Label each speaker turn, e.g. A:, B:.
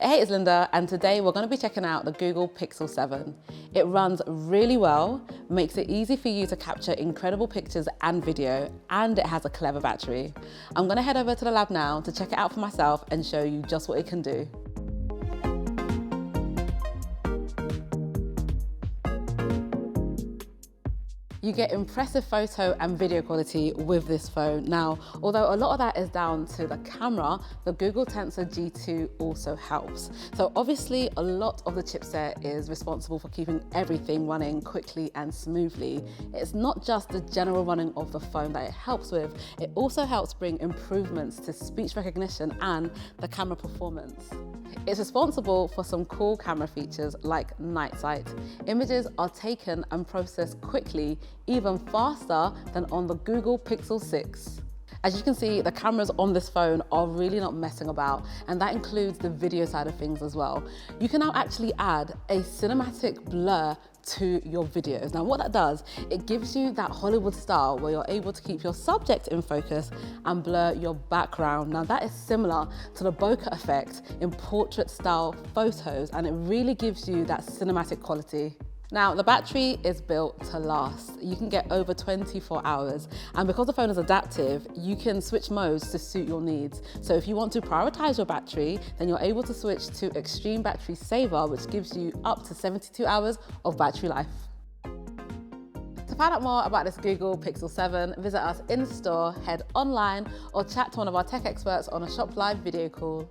A: Hey, it's Linda, and today we're going to be checking out the Google Pixel 7. It runs really well, makes it easy for you to capture incredible pictures and video, and it has a clever battery. I'm going to head over to the lab now to check it out for myself and show you just what it can do. You get impressive photo and video quality with this phone. Now, although a lot of that is down to the camera, the Google Tensor G2 also helps. So obviously a lot of the chipset is responsible for keeping everything running quickly and smoothly. It's not just the general running of the phone that it helps with, it also helps bring improvements to speech recognition and the camera performance. It's responsible for some cool camera features like night sight. Images are taken and processed quickly, even faster than on the Google Pixel 6. As you can see, the cameras on this phone are really not messing about, and that includes the video side of things as well. You can now actually add a cinematic blur to your videos. Now what that does, it gives you that Hollywood style where you're able to keep your subject in focus and blur your background. Now that is similar to the bokeh effect in portrait style photos, and it really gives you that cinematic quality. Now, the battery is built to last. You can get over 24 hours. And because the phone is adaptive, you can switch modes to suit your needs. So if you want to prioritize your battery, then you're able to switch to Extreme Battery Saver, which gives you up to 72 hours of battery life. To find out more about this Google Pixel 7, visit us in store, head online, or chat to one of our tech experts on a Shop Live video call.